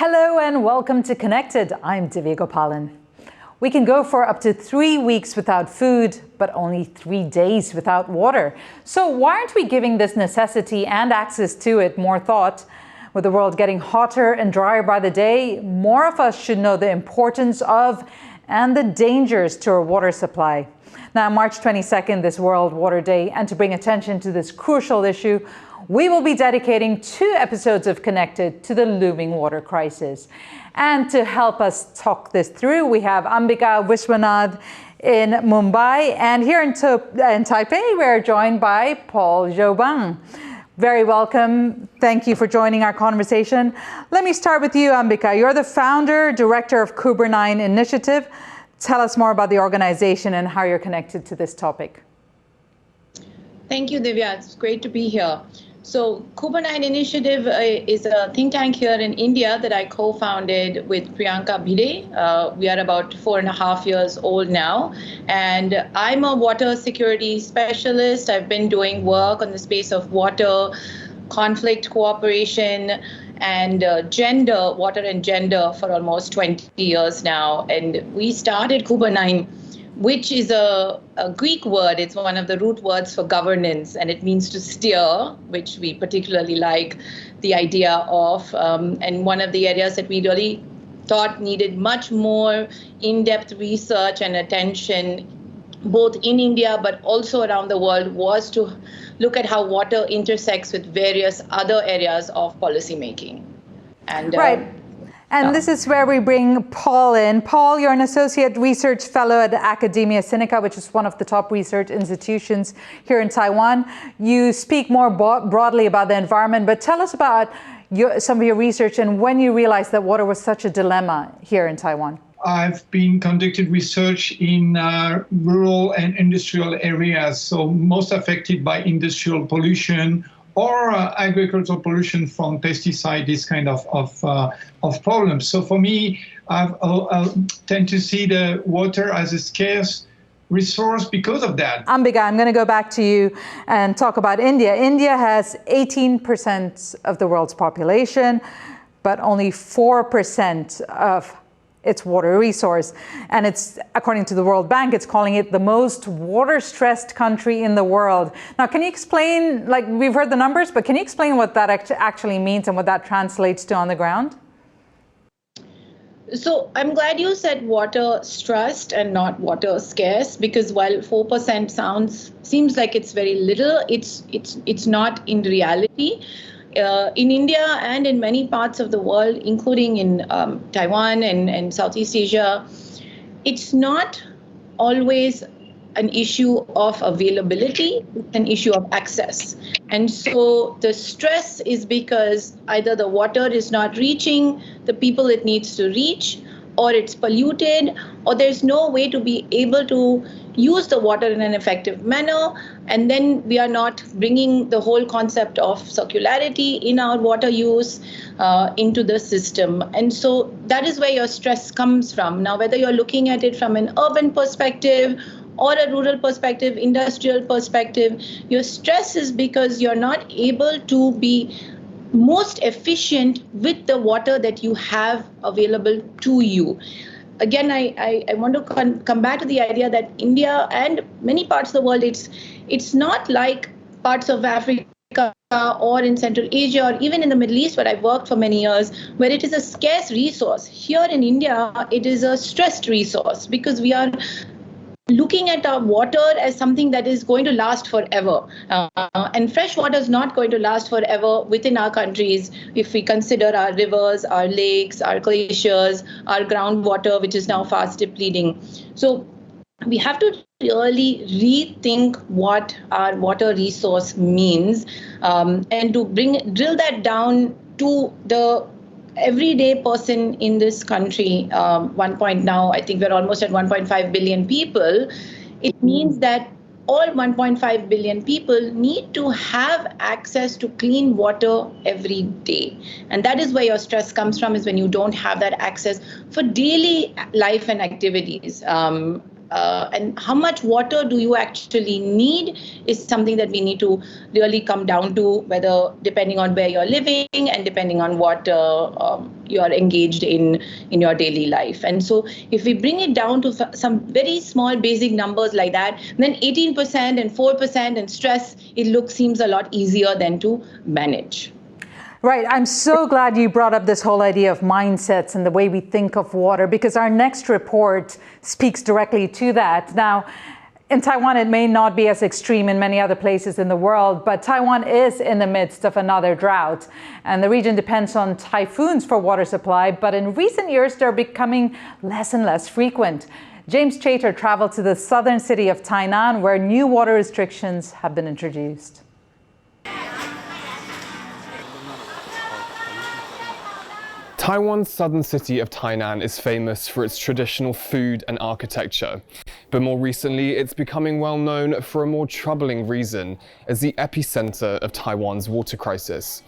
Hello and welcome to Connected. I'm Divya Gopalan. We can go for up to 3 weeks without food, but only 3 days without water. So why aren't we giving this necessity and access to it more thought? With the world getting hotter and drier by the day, more of us should know the importance of and the dangers to our water supply. Now, March 22nd, this World Water Day, and to bring attention to this crucial issue, we will be dedicating 2 episodes of Connected to the looming water crisis. And to help us talk this through, we have Ambika, Vishwanath in Mumbai, and here in Taipei, we're joined by Paul Jobin. Very welcome. Thank you for joining our conversation. Let me start with you, Ambika. You're the founder, director of Kubernein Initiative. Tell us more about the organization and how you're connected to this topic. Thank you, Divya. It's great to be here. So Kubernein Initiative is a think tank here in India that I co-founded with Priyanka Bhide. We are about 4.5 years old now, and I'm a water security specialist. I've been doing work on the space of water, conflict cooperation, and water and gender for almost 20 years now. And we started Kubernein, which is a Greek word. It's one of the root words for governance, and it means to steer, which we particularly like the idea of. And one of the areas that we really thought needed much more in-depth research and attention, both in India but also around the world, was to look at how water intersects with various other areas of policymaking. And right. And this is where we bring Paul in. Paul, you're an associate research fellow at Academia Sinica, which is one of the top research institutions here in Taiwan. You speak more broadly about the environment, but tell us about some of your research and when you realized that water was such a dilemma here in Taiwan. I've been conducting research in rural and industrial areas, so most affected by industrial pollution or agricultural pollution from pesticide, this kind of problems. So for me, I tend to see the water as a scarce resource because of that. Ambika, I'm going to go back to you and talk about India. India has 18% of the world's population, but only 4% of its water resource. And it's, according to the World Bank, it's calling it the most water-stressed country in the world. Now, can you explain, like we've heard the numbers, but can you explain what that actually means and what that translates to on the ground? So I'm glad you said water stressed and not water scarce, because while 4% seems like it's very little, it's not in reality. In India and in many parts of the world, including in Taiwan and Southeast Asia, it's not always an issue of availability, it's an issue of access. And so the stress is because either the water is not reaching the people it needs to reach, or it's polluted, or there's no way to be able to use the water in an effective manner. And then we are not bringing the whole concept of circularity in our water use into the system. And so that is where your stress comes from. Now, whether you're looking at it from an urban perspective or a rural perspective, industrial perspective, your stress is because you're not able to be most efficient with the water that you have available to you. Again, I want to come back to the idea that India and many parts of the world, it's not like parts of Africa or in Central Asia or even in the Middle East, where I've worked for many years, where it is a scarce resource. Here in India, it is a stressed resource because we are looking at our water as something that is going to last forever. And fresh water is not going to last forever within our countries if we consider our rivers, our lakes, our glaciers, our groundwater, which is now fast depleting. So we have to really rethink what our water resource means, and to drill that down to the everyday person in this country. One point now, I think we're almost at 1.5 billion people. It means that all 1.5 billion people need to have access to clean water every day. And that is where your stress comes from, is when you don't have that access for daily life and activities. And how much water do you actually need is something that we need to really come down to, whether depending on where you're living and depending on what you are engaged in your daily life. And so if we bring it down to some very small basic numbers like that, then 18% and 4% and stress, seems a lot easier than to manage. Right. I'm so glad you brought up this whole idea of mindsets and the way we think of water, because our next report speaks directly to that. Now, in Taiwan, it may not be as extreme in many other places in the world, but Taiwan is in the midst of another drought. And the region depends on typhoons for water supply, but in recent years, they're becoming less and less frequent. James Chater traveled to the southern city of Tainan, where new water restrictions have been introduced. Taiwan's southern city of Tainan is famous for its traditional food and architecture, but more recently it's becoming well known for a more troubling reason as the epicenter of Taiwan's water crisis.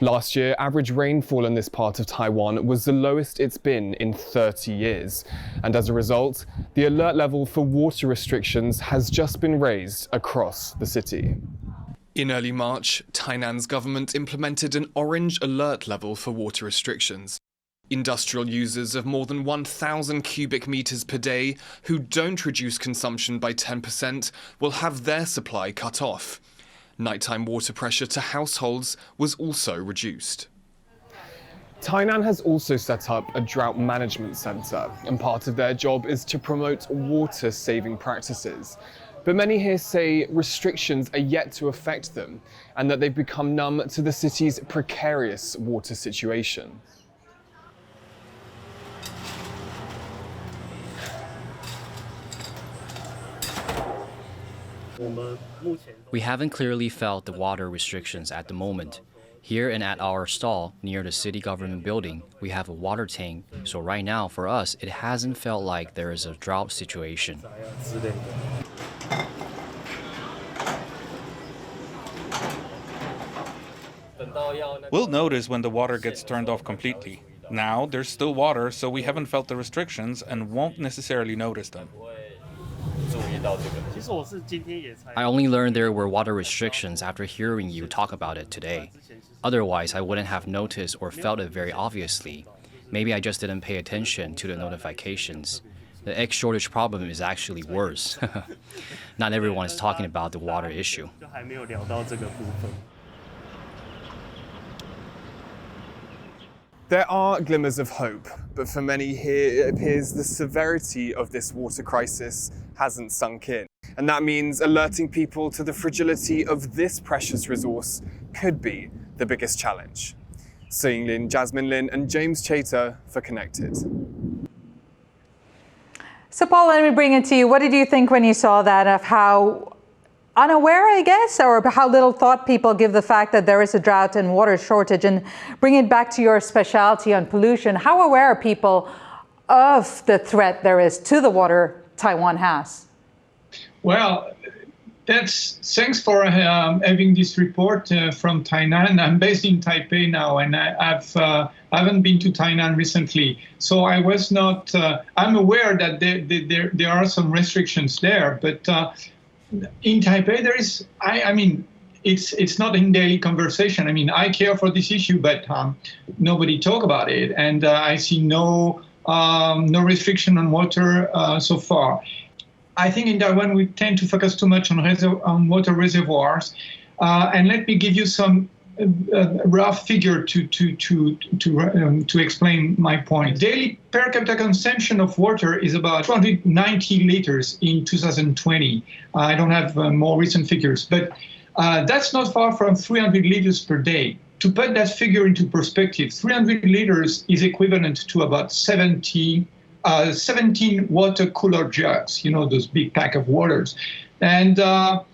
Last year, average rainfall in this part of Taiwan was the lowest it's been in 30 years, and as a result, the alert level for water restrictions has just been raised across the city. In early March, Tainan's government implemented an orange alert level for water restrictions. Industrial users of more than 1,000 cubic meters per day who don't reduce consumption by 10% will have their supply cut off. Nighttime water pressure to households was also reduced. Tainan has also set up a drought management centre, and part of their job is to promote water-saving practices. But many here say restrictions are yet to affect them and that they've become numb to the city's precarious water situation. We haven't clearly felt the water restrictions at the moment. Here and at our stall near the city government building, we have a water tank, so right now for us it hasn't felt like there is a drought situation. We'll notice when the water gets turned off completely. Now there's still water, so we haven't felt the restrictions and won't necessarily notice them. I only learned there were water restrictions after hearing you talk about it today. Otherwise, I wouldn't have noticed or felt it very obviously. Maybe I just didn't pay attention to the notifications. The egg shortage problem is actually worse. Not everyone is talking about the water issue. There are glimmers of hope, but for many here it appears the severity of this water crisis hasn't sunk in. And that means alerting people to the fragility of this precious resource could be the biggest challenge. Sing Lin, Jasmine Lin and James Chater for Connected. So Paul, let me bring it to you. What did you think when you saw that, of how unaware, I guess, or how little thought people give the fact that there is a drought and water shortage? And bring it back to your specialty on pollution. How aware are people of the threat there is to the water Taiwan has? Well, thanks for having this report from Tainan. I'm based in Taipei now, and I haven't been to Tainan recently, so I was not. I'm aware that there are some restrictions there, but in Taipei there is. I mean, it's not in daily conversation. I mean, I care for this issue, but nobody talk about it, and I see no restriction on water so far. I think in Taiwan we tend to focus too much on water reservoirs, and let me give you some rough figure to explain my point. Daily per capita consumption of water is about 290 liters in 2020. I don't have more recent figures, but that's not far from 300 liters per day. To put that figure into perspective, 300 liters is equivalent to about 17 water cooler jugs, you know, those big pack of waters. And the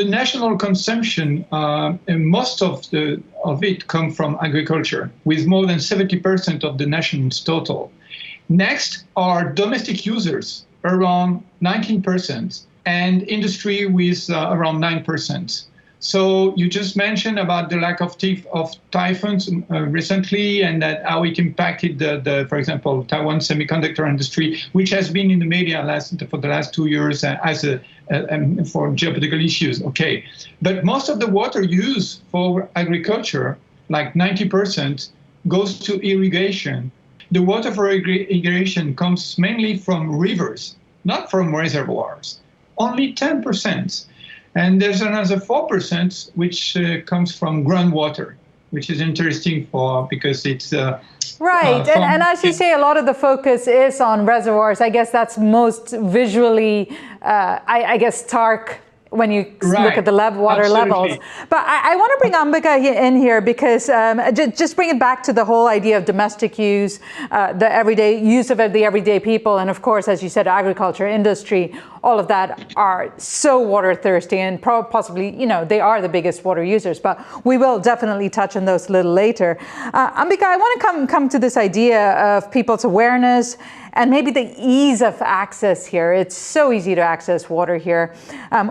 national consumption, and most of it come from agriculture, with more than 70% of the nation's total. Next are domestic users, around 19%, and industry with around 9%. So you just mentioned about the lack of typhoons recently, and that how it impacted for example, Taiwan semiconductor industry, which has been in the media for the last 2 years for geopolitical issues. Okay, but most of the water used for agriculture, like 90%, goes to irrigation. The water for irrigation comes mainly from rivers, not from reservoirs. Only 10%. And there's another 4% which comes from groundwater, which is interesting because it's right. And as you say, a lot of the focus is on reservoirs. I guess that's most visually, I guess, stark when you look at the water levels. But I want to bring Ambika in here because just bring it back to the whole idea of domestic use, the everyday use of the everyday people. And of course, as you said, agriculture, industry, all of that are so water thirsty and possibly, they are the biggest water users. But we will definitely touch on those a little later. Ambika, I want to come to this idea of people's awareness and maybe the ease of access here. It's so easy to access water here.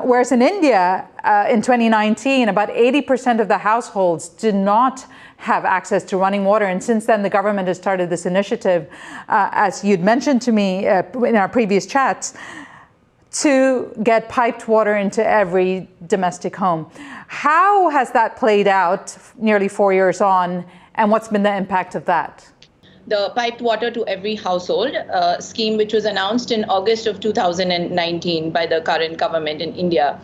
Whereas in India, in 2019, about 80% of the households did not have access to running water. And since then, the government has started this initiative, as you'd mentioned to me in our previous chats, to get piped water into every domestic home. How has that played out nearly 4 years on, and what's been the impact of that? The piped water to every household scheme, which was announced in August of 2019 by the current government in India.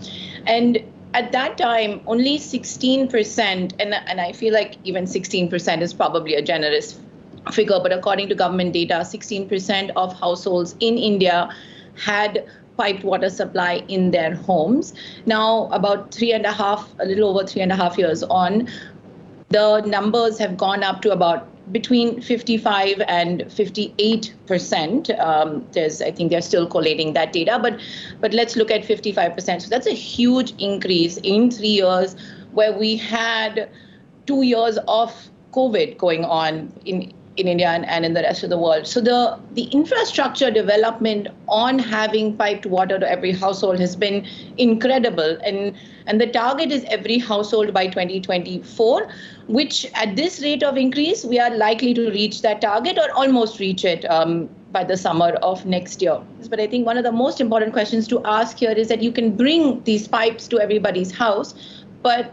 And at that time, only 16%, and I feel like even 16% is probably a generous figure, but according to government data, 16% of households in India had piped water supply in their homes. Now, about a little over 3.5 years on, the numbers have gone up to about between 55 and 58%. I think they're still collating that data, but let's look at 55%. So that's a huge increase in 3 years, where we had 2 years of COVID going on in India and in the rest of the world. So the infrastructure development on having piped water to every household has been incredible. And the target is every household by 2024, which at this rate of increase, we are likely to reach that target or almost reach it by the summer of next year. But I think one of the most important questions to ask here is that you can bring these pipes to everybody's house, but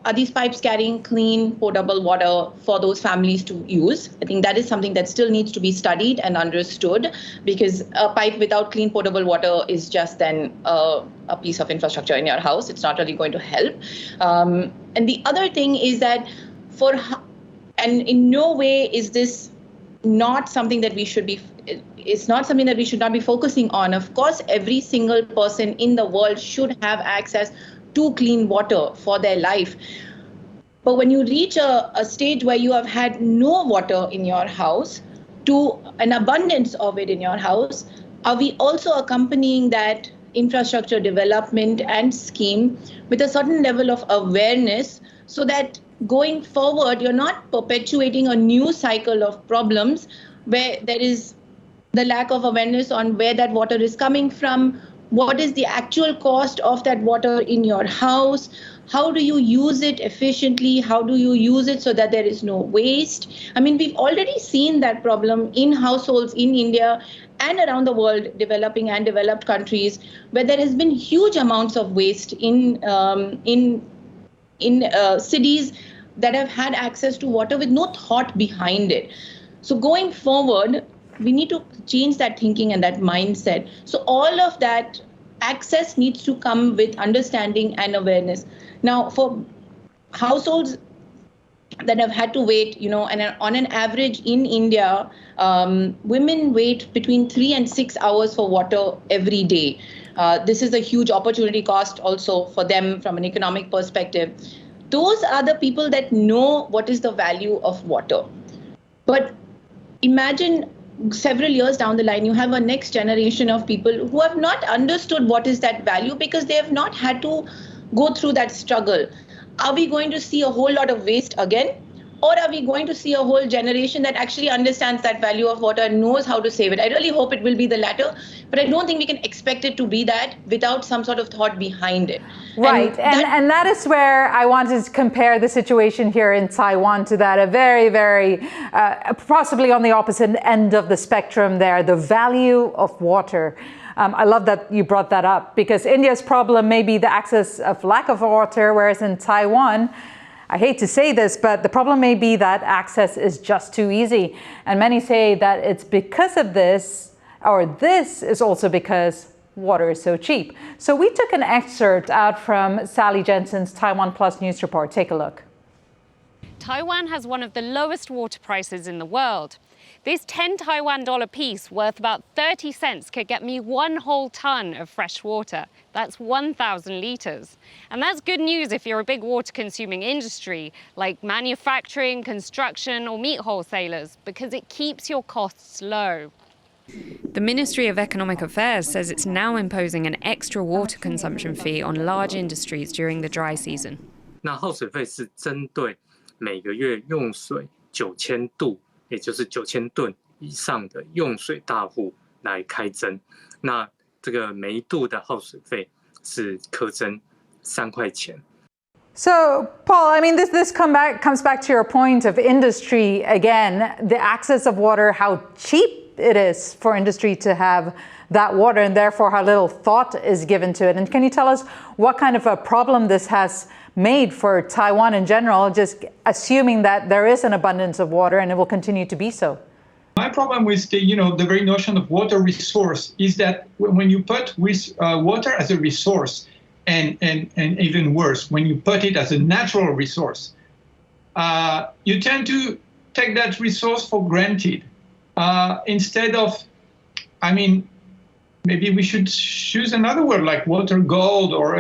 are these pipes carrying clean, potable water for those families to use? I think that is something that still needs to be studied and understood, because a pipe without clean, potable water is just then a piece of infrastructure in your house. It's not really going to help. And the other thing is that and in no way is this not something that we should be, it's not something that we should not be focusing on. Of course, every single person in the world should have access to clean water for their life. But when you reach a stage where you have had no water in your house to an abundance of it in your house, are we also accompanying that infrastructure development and scheme with a certain level of awareness, so that going forward, you're not perpetuating a new cycle of problems where there is the lack of awareness on where that water is coming from, what is the actual cost of that water in your house, how do you use it efficiently, how do you use it so that there is no waste. I mean, we've already seen that problem in households in India and around the world, developing and developed countries, where there has been huge amounts of waste in cities that have had access to water with no thought behind it. So going forward, we need to change that thinking and that mindset. So all of that access needs to come with understanding and awareness. Now, for households that have had to wait, and on an average in India, women wait between 3 and 6 hours for water every day. This is a huge opportunity cost also for them from an economic perspective. Those are the people that know what is the value of water. But imagine several years down the line, you have a next generation of people who have not understood what is that value because they have not had to go through that struggle. Are we going to see a whole lot of waste again? Or are we going to see a whole generation that actually understands that value of water and knows how to save it? I really hope it will be the latter, but I don't think we can expect it to be that without some sort of thought behind it. Right, and that is where I wanted to compare the situation here in Taiwan to that, a very, very, possibly on the opposite end of the spectrum there, the value of water. I love that you brought that up, because India's problem may be the lack of water, whereas in Taiwan, I hate to say this, but the problem may be that access is just too easy. And many say that it's because of this, or this is also because water is so cheap. So we took an excerpt out from Sally Jensen's TaiwanPlus news report. Take a look. Taiwan has one of the lowest water prices in the world. This 10 Taiwan dollar piece worth about 30 cents could get me 1 whole ton of fresh water. That's 1,000 litres. And that's good news if you're a big water consuming industry like manufacturing, construction or meat wholesalers, because it keeps your costs low. The Ministry of Economic Affairs says it's now imposing an extra water consumption fee on large industries during the dry season. 那耗水费是针对每个月用水9000度，也就是9000吨以上的用水大户来开征。那这个每一度的耗水费是课征3块钱。 So, Paul, I mean, this comes back to your point of industry again, the access of water, how cheap it is for industry to have that water, and therefore how little thought is given to it. And can you tell us what kind of a problem this has made for Taiwan in general, just assuming that there is an abundance of water and it will continue to be so? My problem with the very notion of water resource is that when you put water as a resource, and even worse, when you put it as a natural resource, you tend to take that resource for granted. Instead of, I mean, maybe we should choose another word like water gold, or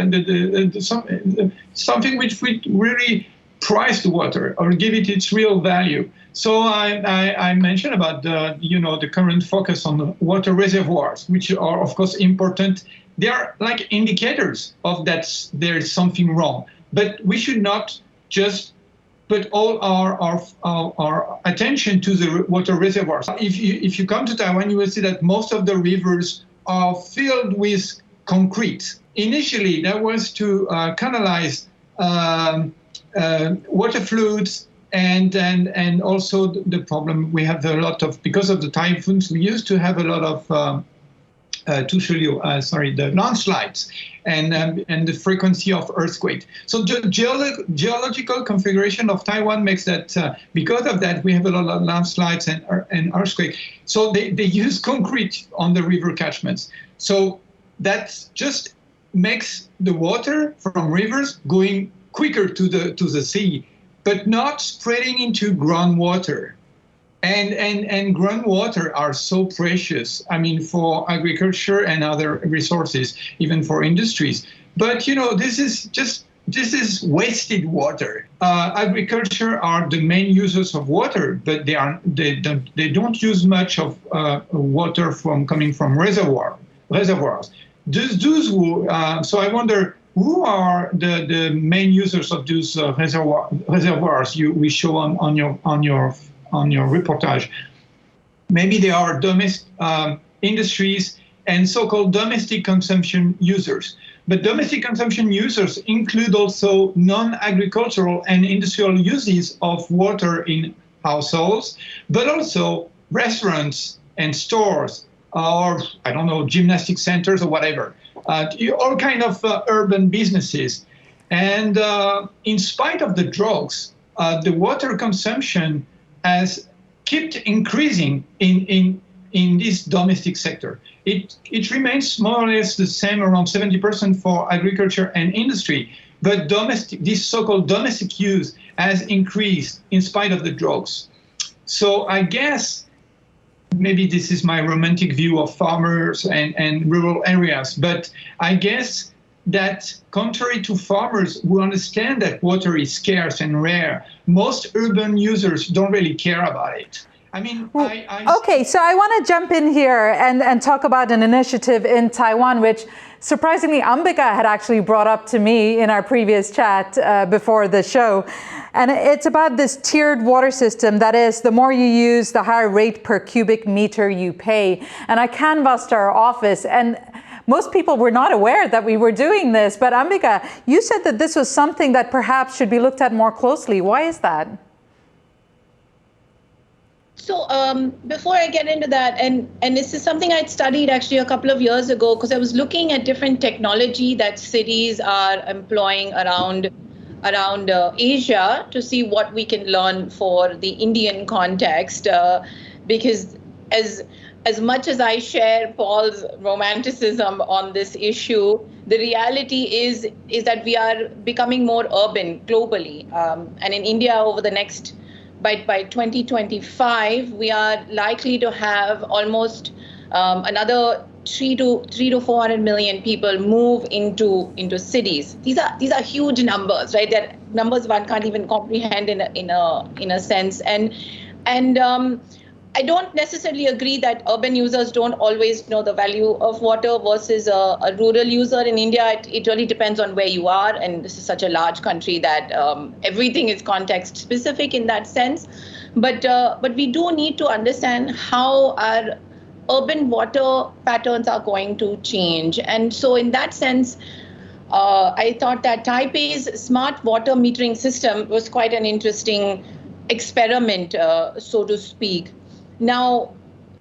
something which would really price the water or give it its real value. So I mentioned about the current focus on the water reservoirs, which are of course important. They are like indicators of that there is something wrong. But we should not just put all our attention to the water reservoirs. If you come to Taiwan, you will see that most of the rivers are filled with concrete. Initially, that was to canalize water fluids, and also the problem we have a lot of, because of the typhoons, we used to have a lot of the landslides and the frequency of earthquake. So the geological configuration of Taiwan makes that because of that we have a lot of landslides and earthquake. So they use concrete on the river catchments. So that just makes the water from rivers going quicker to the sea, but not spreading into groundwater. And groundwater are so precious, I mean, for agriculture and other resources, even for industries. But, this is wasted water. Agriculture are the main users of water, but they don't use much of water coming from reservoirs. Those who, so I wonder, who are the main users of those reservoirs we show on your reportage? Maybe they are domestic industries and so-called domestic consumption users. But domestic consumption users include also non-agricultural and industrial uses of water in households, but also restaurants and stores, or, I don't know, gymnastic centers or whatever, all kind of urban businesses. And in spite of the droughts, the water consumption has kept increasing in this domestic sector. It remains more or less the same, around 70% for agriculture and industry, but this so-called domestic use has increased in spite of the droughts. So I guess maybe this is my romantic view of farmers and rural areas, but I guess that contrary to farmers who understand that water is scarce and rare, most urban users don't really care about it. I mean, okay, so I want to jump in here and talk about an initiative in Taiwan, which surprisingly, Ambika had actually brought up to me in our previous chat before the show. And it's about this tiered water system. That is, the more you use, the higher rate per cubic meter you pay. And I canvassed our office, and most people were not aware that we were doing this. But Ambika, you said that this was something that perhaps should be looked at more closely. Why is that? So before I get into that, and this is something I'd studied actually a couple of years ago, because I was looking at different technology that cities are employing around Asia to see what we can learn for the Indian context, because as much as I share Paul's romanticism on this issue, the reality is that we are becoming more urban globally, and in India over the next by 2025, we are likely to have almost another 300 to 400 million people move into cities. These are huge numbers, right? They're numbers one can't even comprehend in a sense. And I don't necessarily agree that urban users don't always know the value of water versus a rural user. In India, it really depends on where you are, and this is such a large country that everything is context specific in that sense. But we do need to understand how our urban water patterns are going to change. And so in that sense, I thought that Taipei's smart water metering system was quite an interesting experiment, so to speak. Now,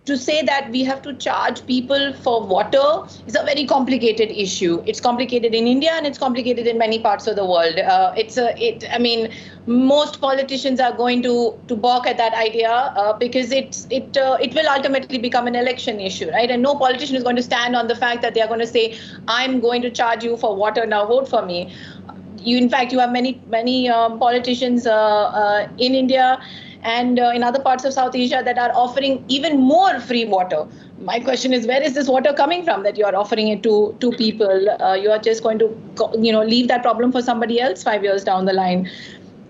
to say that we have to charge people for water is a very complicated issue. It's complicated in India and it's complicated in many parts of the world. I mean, most politicians are going to balk at that idea because it will ultimately become an election issue, right? And no politician is going to stand on the fact that they are going to say, I'm going to charge you for water, now vote for me. In fact, you have many politicians in India and in other parts of South Asia that are offering even more free water. My question is, where is this water coming from that you are offering it to people? You are just going to, leave that problem for somebody else 5 years down the line.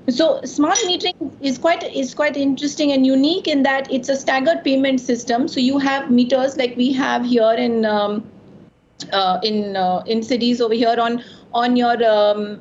So smart metering is quite interesting and unique in that it's a staggered payment system. So you have meters like we have here in cities over here on your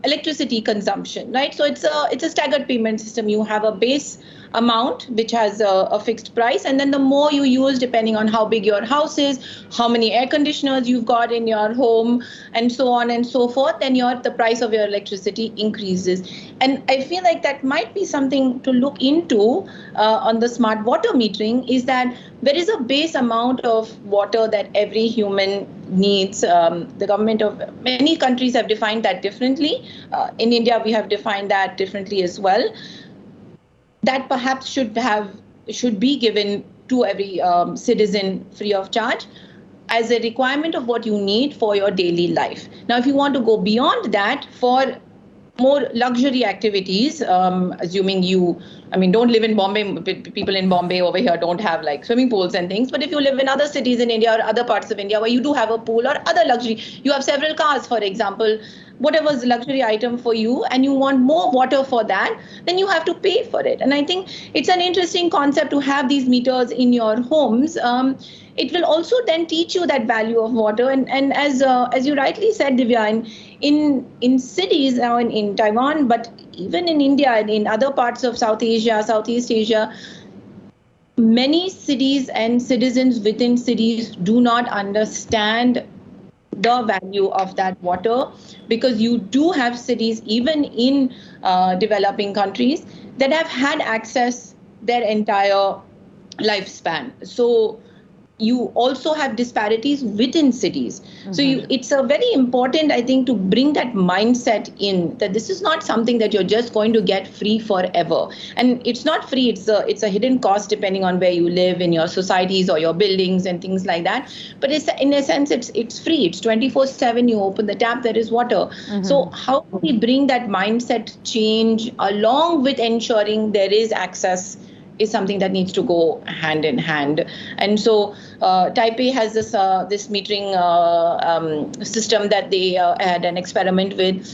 electricity consumption, right? So it's a staggered payment system. You have a base amount which has a fixed price, and then the more you use, depending on how big your house is, how many air conditioners you've got in your home, and so on and so forth, then the price of your electricity increases. And I feel like that might be something to look into on the smart water metering, is that there is a base amount of water that every human needs. The government of many countries have defined that differently. In India, we have defined that differently as well. That perhaps should be given to every citizen free of charge as a requirement of what you need for your daily life. Now, if you want to go beyond that for more luxury activities, assuming don't live in Bombay, people in Bombay over here don't have like swimming pools and things, but if you live in other cities in India or other parts of India where you do have a pool or other luxury, you have several cars, for example, whatever's a luxury item for you, and you want more water for that, then you have to pay for it. And I think it's an interesting concept to have these meters in your homes. It will also then teach you that value of water. And as you rightly said, Divya, in cities now in Taiwan, but even in India and in other parts of South Asia, Southeast Asia, many cities and citizens within cities do not understand the value of that water, because you do have cities, even in developing countries, that have had access their entire lifespan. So you also have disparities within cities. Mm-hmm. So it's a very important, I think, to bring that mindset in, that this is not something that you're just going to get free forever. And it's not free, it's a hidden cost depending on where you live in your societies or your buildings and things like that. But it's, in a sense, it's free. It's 24/7. You open the tap, there is water. Mm-hmm. So how do we bring that mindset change along with ensuring there is access is something that needs to go hand in hand. And so Taipei has this metering system that they had an experiment with.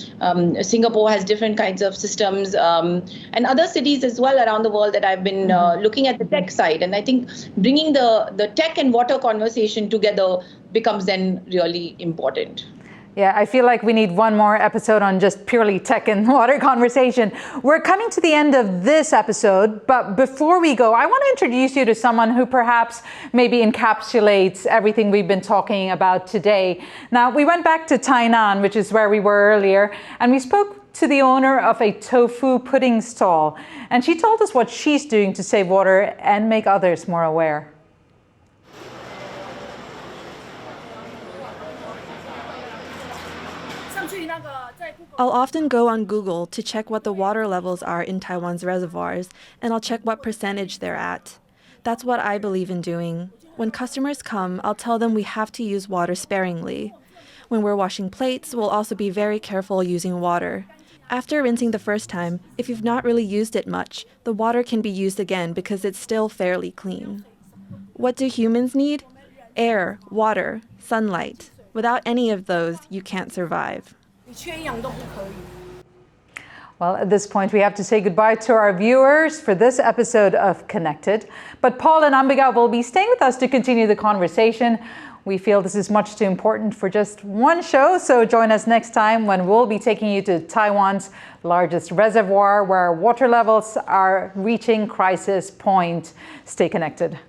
Singapore has different kinds of systems, and other cities as well around the world that I've been looking at the tech side. And I think bringing the tech and water conversation together becomes then really important. Yeah, I feel like we need one more episode on just purely tech and water conversation. We're coming to the end of this episode, but before we go, I want to introduce you to someone who perhaps maybe encapsulates everything we've been talking about today. Now, we went back to Tainan, which is where we were earlier, and we spoke to the owner of a tofu pudding stall, and she told us what she's doing to save water and make others more aware. I'll often go on Google to check what the water levels are in Taiwan's reservoirs, and I'll check what percentage they're at. That's what I believe in doing. When customers come, I'll tell them we have to use water sparingly. When we're washing plates, we'll also be very careful using water. After rinsing the first time, if you've not really used it much, the water can be used again because it's still fairly clean. What do humans need? Air, water, sunlight. Without any of those, you can't survive. Well, at this point, we have to say goodbye to our viewers for this episode of Connected. But Paul and Ambika will be staying with us to continue the conversation. We feel this is much too important for just one show, so join us next time when we'll be taking you to Taiwan's largest reservoir where water levels are reaching crisis point. Stay connected.